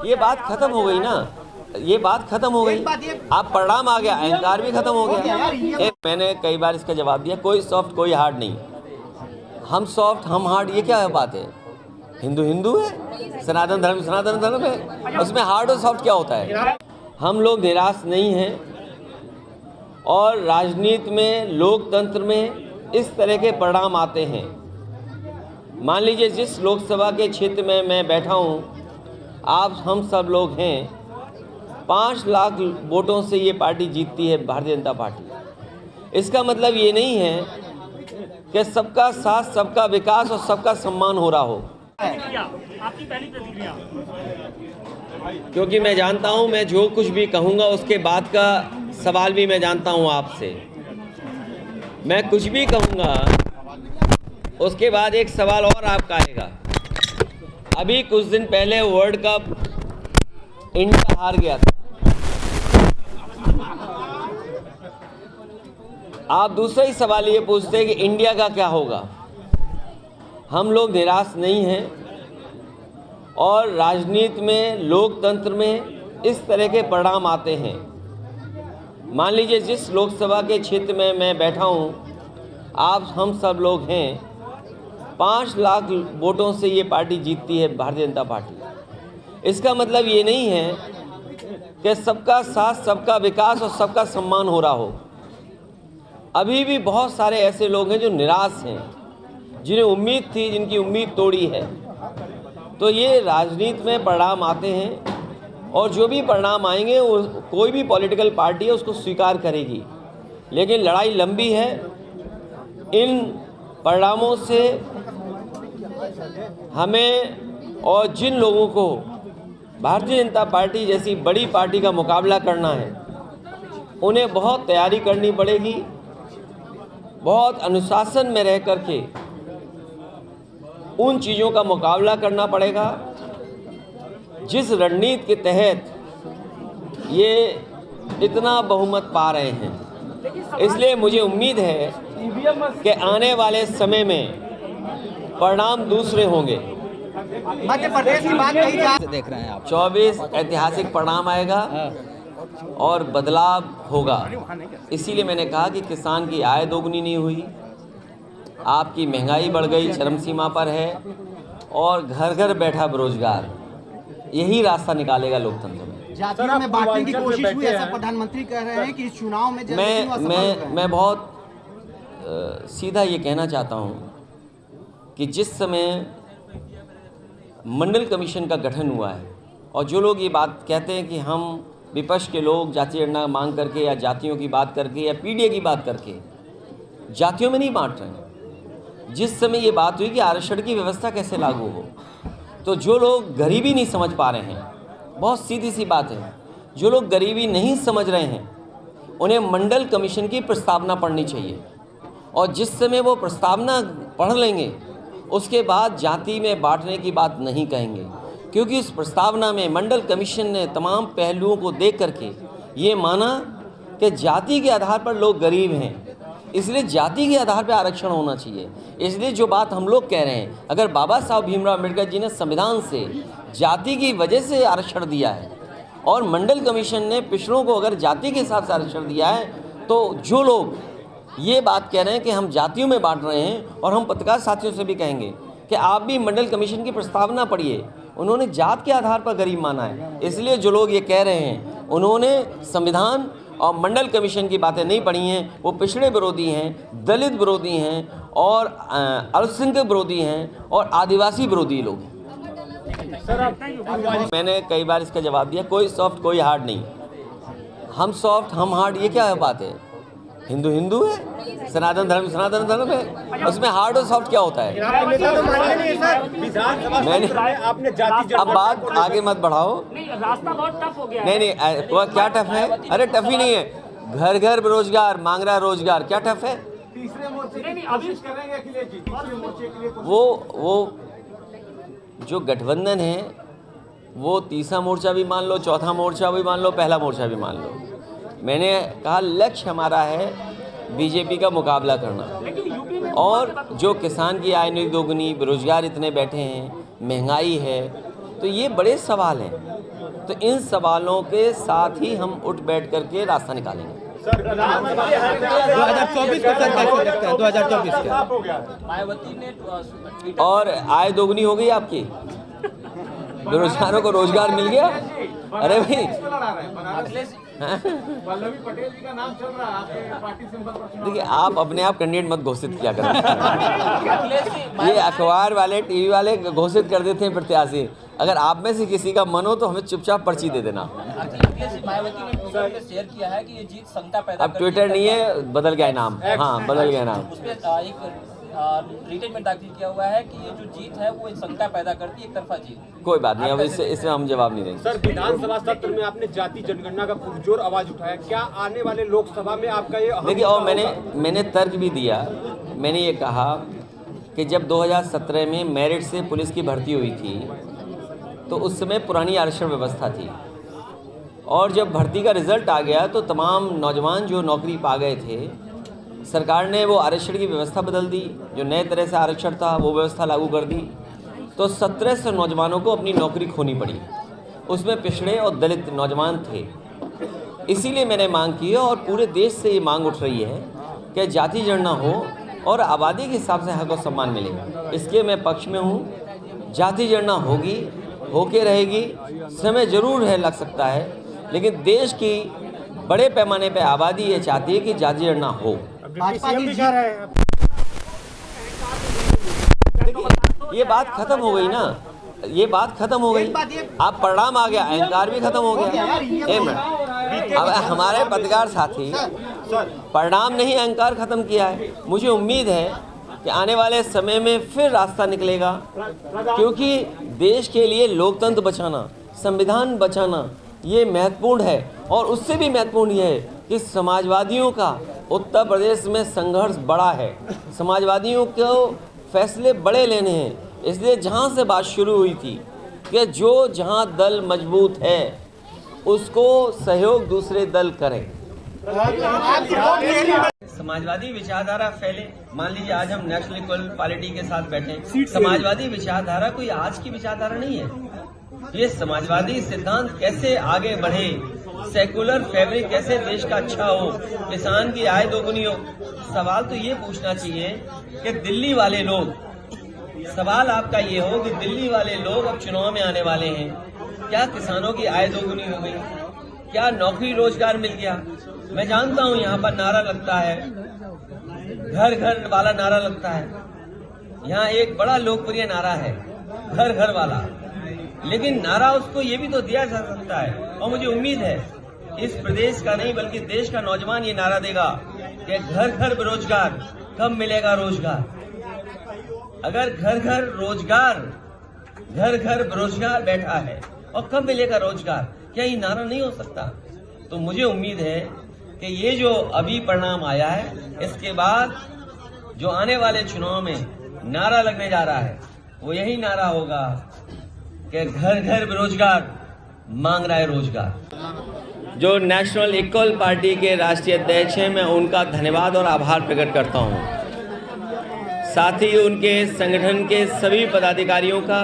ये बात खत्म हो गई ना, ये बात खत्म हो गई। आप परिणाम आ गया, अहंकार भी खत्म हो गया। मैंने कई बार इसका जवाब दिया, कोई सॉफ्ट कोई हार्ड नहीं। हम सॉफ्ट हम हार्ड, ये क्या बात है? हिंदू हिंदू है, सनातन धर्म है, उसमें हार्ड और सॉफ्ट क्या होता है? हम लोग निराश नहीं हैं और राजनीति में, लोकतंत्र में इस तरह के परिणाम आते हैं। मान लीजिए जिस लोकसभा के क्षेत्र में मैं बैठा हूँ, आप हम सब लोग हैं, 5 लाख वोटों से ये पार्टी जीतती है, भारतीय जनता पार्टी। इसका मतलब ये नहीं है कि सबका साथ, सबका विकास और सबका सम्मान हो रहा हो। आपकी पहली प्रतिक्रिया? क्योंकि मैं जानता हूं, मैं जो कुछ भी कहूंगा उसके बाद का सवाल भी मैं जानता हूं आपसे। मैं कुछ भी कहूंगा उसके बाद एक सवाल और आपका आएगा। अभी कुछ दिन पहले वर्ल्ड कप इंडिया हार गया था, आप दूसरा ही सवाल ये पूछते हैं कि इंडिया का क्या होगा। हम लोग निराश नहीं हैं और राजनीति में, लोकतंत्र में इस तरह के परिणाम आते हैं। मान लीजिए जिस लोकसभा के क्षेत्र में मैं बैठा हूँ, आप हम सब लोग हैं, 5 लाख वोटों से ये पार्टी जीतती है, भारतीय जनता पार्टी। इसका मतलब ये नहीं है कि सबका साथ, सबका विकास और सबका सम्मान हो रहा हो। अभी भी बहुत सारे ऐसे लोग हैं जो निराश हैं, जिन्हें उम्मीद थी, जिनकी उम्मीद तोड़ी है। तो ये राजनीति में परिणाम आते हैं और जो भी परिणाम आएंगे वो कोई भी पॉलिटिकल पार्टी है उसको स्वीकार करेगी, लेकिन लड़ाई लंबी है। इन परिणामों से हमें और जिन लोगों को भारतीय जनता पार्टी जैसी बड़ी पार्टी का मुकाबला करना है, उन्हें बहुत तैयारी करनी पड़ेगी, बहुत अनुशासन में रह करके उन चीज़ों का मुकाबला करना पड़ेगा जिस रणनीति के तहत ये इतना बहुमत पा रहे हैं। इसलिए मुझे उम्मीद है कि आने वाले समय में परिणाम दूसरे होंगे। मध्य प्रदेश की बात कही जा देख रहे हैं आप? 24 ऐतिहासिक परिणाम आएगा और बदलाव होगा। इसीलिए मैंने कहा कि किसान की आय दोगुनी नहीं हुई, आपकी महंगाई बढ़ गई, चरम सीमा पर है, और घर घर बैठा बेरोजगार, यही रास्ता निकालेगा लोकतंत्र में। जातियों में बांटने की कोशिश हुई, ऐसा प्रधानमंत्री कह रहे हैं कि इस चुनाव में मैं बहुत सीधा ये कहना चाहता हूँ कि जिस समय मंडल कमीशन का गठन हुआ है और जो लोग ये बात कहते हैं कि हम विपक्ष के लोग जातीय जनगणना मांग करके या जातियों की बात करके या पीडीए की बात करके जातियों में नहीं बांट रहे हैं। जिस समय ये बात हुई कि आरक्षण की व्यवस्था कैसे लागू हो, तो जो लोग गरीबी नहीं समझ पा रहे हैं, बहुत सीधी सी बात है, जो लोग गरीबी नहीं समझ रहे हैं उन्हें मंडल कमीशन की प्रस्तावना पढ़नी चाहिए। और जिस समय वो प्रस्तावना पढ़ लेंगे उसके बाद जाति में बांटने की बात नहीं कहेंगे, क्योंकि उस प्रस्तावना में मंडल कमीशन ने तमाम पहलुओं को देख करके ये माना कि जाति के आधार पर लोग गरीब हैं, इसलिए जाति के आधार पर आरक्षण होना चाहिए। इसलिए जो बात हम लोग कह रहे हैं, अगर बाबा साहब भीमराव अम्बेडकर जी ने संविधान से जाति की वजह से आरक्षण दिया है और मंडल कमीशन ने पिछड़ों को अगर जाति के हिसाब से आरक्षण दिया है, तो जो लोग ये बात कह रहे हैं कि हम जातियों में बांट रहे हैं, और हम पत्रकार साथियों से भी कहेंगे कि आप भी मंडल कमीशन की प्रस्तावना पढ़िए, उन्होंने जात के आधार पर गरीब माना है। इसलिए जो लोग ये कह रहे हैं उन्होंने संविधान और मंडल कमीशन की बातें नहीं पढ़ी हैं, वो पिछड़े विरोधी हैं, दलित विरोधी हैं और अल्पसंख्यक विरोधी हैं और आदिवासी विरोधी लोग हैं। मैंने कई बार इसका जवाब दिया, कोई सॉफ्ट कोई हार्ड नहीं। हम सॉफ्ट हम हार्ड, ये क्या बात है? हिंदू हिंदू है, सनातन धर्म है, उसमें हार्ड और सॉफ्ट क्या होता है? मैंने अब बात आगे मत बढ़ाओ। रास्ता बहुत टफ हो गया। नहीं क्या टफ है? अरे टफ ही नहीं है, घर घर बेरोजगार मांग रहा रोजगार, क्या टफ है? वो जो गठबंधन है वो तीसरा मोर्चा भी मान लो, चौथा मोर्चा भी मान लो, पहला मोर्चा भी मान लो। मैंने कहा लक्ष्य हमारा है बीजेपी का मुकाबला करना, और जो किसान की आय नहीं दोगुनी, बेरोजगार इतने बैठे हैं, महंगाई है, तो ये बड़े सवाल हैं। तो इन सवालों के साथ ही हम उठ बैठ करके रास्ता निकालेंगे। 2024 को सर कैसे देखते हैं? 2024 के और आय दोगुनी हो गई आपकी, बेरोजगारों को रोजगार मिल गया। अरे भाई देखिए, आप अपने आप कैंडिडेट मत घोषित किया करें। ये अखबार वाले, टीवी वाले घोषित कर देते हैं प्रत्याशी। अगर आप में से किसी का मन हो तो हमें चुपचाप पर्ची दे देना। मायावती ने ट्विटर पे शेयर किया है कि ये जीत शंका पैदा अब ट्विटर नहीं है, बदल गया नाम। हाँ, बदल गया नाम। उसमें एक रिटेन में दाखिल किया हुआ है कि ये जो जीत है वो शंका पैदा करती है, एक तरफा जीत। कोई बात नहीं, अब इससे हम जवाब नहीं देंगे। सर, विधानसभा सत्र में आपने जाति जनगणना का पुरजोर आवाज उठाया, क्या आने वाले लोकसभा में आपका ये देखिए, और मैंने तर्क भी दिया। मैंने ये कहा कि जब 2017 में मेरिट से पुलिस की भर्ती हुई थी तो उस समय पुरानी आरक्षण व्यवस्था थी, और जब भर्ती का रिजल्ट आ गया तो तमाम नौजवान जो नौकरी पा गए थे, सरकार ने वो आरक्षण की व्यवस्था बदल दी। जो नए तरह से आरक्षण था वो व्यवस्था लागू कर दी, तो 1700 नौजवानों को अपनी नौकरी खोनी पड़ी। उसमें पिछड़े और दलित नौजवान थे। इसीलिए मैंने मांग की है, और पूरे देश से ये मांग उठ रही है कि जाति जनगणना हो और आबादी के हिसाब से हक और सम्मान मिलेगा। इसके मैं पक्ष में हूँ। जाति जनगणना होगी, होके रहेगी। समय ज़रूर है, लग सकता है, लेकिन देश की बड़े पैमाने पे आबादी ये चाहती है कि जाति जनगणना हो। ये बात खत्म हो गई ना, ये बात खत्म हो गई। आप परिणाम आ गया, अहंकार भी खत्म हो गया। अब हमारे पत्रकार साथी परिणाम नहीं, अहंकार खत्म किया है। मुझे उम्मीद है कि आने वाले समय में फिर रास्ता निकलेगा, क्योंकि देश के लिए लोकतंत्र बचाना, संविधान बचाना ये महत्वपूर्ण है। और उससे भी महत्वपूर्ण ये है कि समाजवादियों का उत्तर प्रदेश में संघर्ष बड़ा है। समाजवादियों को फैसले बड़े लेने हैं। इसलिए जहाँ से बात शुरू हुई थी कि जो जहाँ दल मजबूत है उसको सहयोग दूसरे दल करें। समाजवादी विचारधारा फैले। मान लीजिए आज हम नेशनल इक्वल पार्टी के साथ बैठे। समाजवादी विचारधारा कोई आज की विचारधारा नहीं है। ये समाजवादी सिद्धांत कैसे आगे बढ़े, सेकुलर फैब्रिक कैसे देश का अच्छा हो, किसान की आय दोगुनी हो। सवाल तो ये पूछना चाहिए कि दिल्ली वाले लोग, सवाल आपका ये हो कि दिल्ली वाले लोग अब चुनाव में आने वाले हैं, क्या किसानों की आय दोगुनी हो गई, क्या नौकरी रोजगार मिल गया। मैं जानता हूँ यहाँ पर नारा लगता है, घर घर वाला नारा लगता है। यहाँ एक बड़ा लोकप्रिय नारा है घर घर वाला, लेकिन नारा उसको ये भी तो दिया जा सकता है। और मुझे उम्मीद है इस प्रदेश का नहीं बल्कि देश का नौजवान ये नारा देगा कि घर घर बेरोजगार, कब मिलेगा रोजगार। अगर घर घर रोजगार, घर घर बेरोजगार बैठा है और कब मिलेगा रोजगार, क्या ये नारा नहीं हो सकता। तो मुझे उम्मीद है कि ये जो अभी परिणाम आया है, इसके बाद जो आने वाले चुनाव में नारा लगने जा रहा है वो यही नारा होगा कि घर घर बेरोजगार, मांग रहा है रोजगार। जो नेशनल इक्वल पार्टी के राष्ट्रीय अध्यक्ष हैं, मैं उनका धन्यवाद और आभार प्रकट करता हूं। साथ ही उनके संगठन के सभी पदाधिकारियों का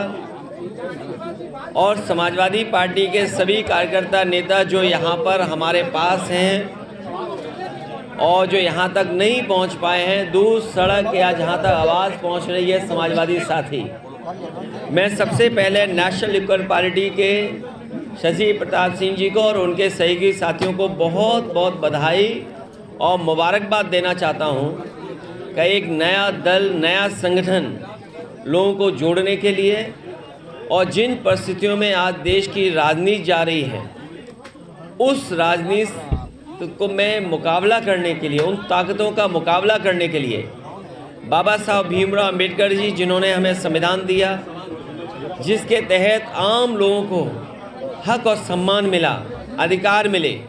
और समाजवादी पार्टी के सभी कार्यकर्ता नेता जो यहाँ पर हमारे पास हैं और जो यहाँ तक नहीं पहुँच पाए हैं, दूर सड़क या जहाँ तक आवाज़ पहुँच रही है समाजवादी साथी। मैं सबसे पहले नेशनल इक्वल पार्टी के शशि प्रताप सिंह जी को और उनके सहयोगी साथियों को बहुत बहुत बधाई और मुबारकबाद देना चाहता हूँ कि एक नया दल, नया संगठन लोगों को जोड़ने के लिए और जिन परिस्थितियों में आज देश की राजनीति जा रही है, उस राजनीति को मैं मुकाबला करने के लिए, उन ताकतों का मुकाबला करने के लिए बाबा साहब भीमराव अंबेडकर जी, जिन्होंने हमें संविधान दिया, जिसके तहत आम लोगों को हक और सम्मान मिला, अधिकार मिले,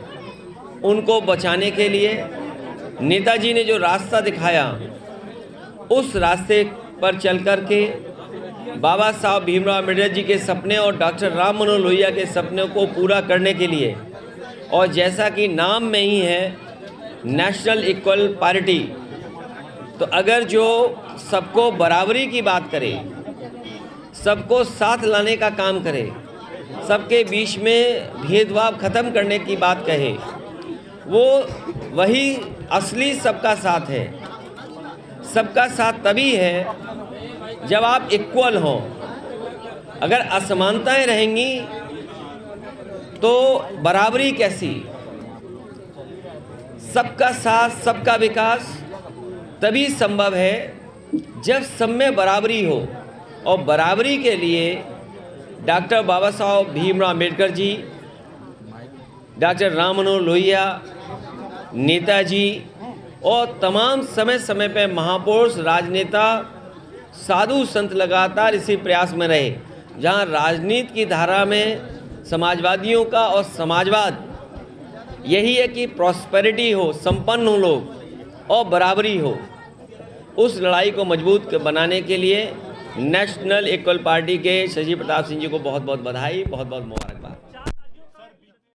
उनको बचाने के लिए नेताजी ने जो रास्ता दिखाया, उस रास्ते पर चल कर के बाबा साहब भीमराव अम्बेडकर जी के सपने और डॉक्टर राम मनोहर लोहिया के सपनों को पूरा करने के लिए, और जैसा कि नाम में ही है नेशनल इक्वल पार्टी, तो अगर जो सबको बराबरी की बात करे, सबको साथ लाने का काम करे, सबके बीच में भेदभाव ख़त्म करने की बात कहे, वो वही असली सबका साथ है। सबका साथ तभी है जब आप इक्वल हों। अगर असमानताएं रहेंगी तो बराबरी कैसी? सबका साथ, सबका विकास तभी संभव है जब सब में बराबरी हो। और बराबरी के लिए डॉक्टर बाबा साहब भीमराव अम्बेडकर जी, डॉक्टर राम मनोहर लोहिया, नेताजी और तमाम समय समय पे महापुरुष, राजनेता, साधु संत लगातार इसी प्रयास में रहे। जहाँ राजनीति की धारा में समाजवादियों का और समाजवाद यही है कि प्रॉस्पेरिटी हो, संपन्न हो लोग और बराबरी हो। उस लड़ाई को मजबूत बनाने के लिए नेशनल इक्वल पार्टी के शशि प्रताप सिंह जी को बहुत बहुत बधाई, बहुत बहुत मुबारकबाद।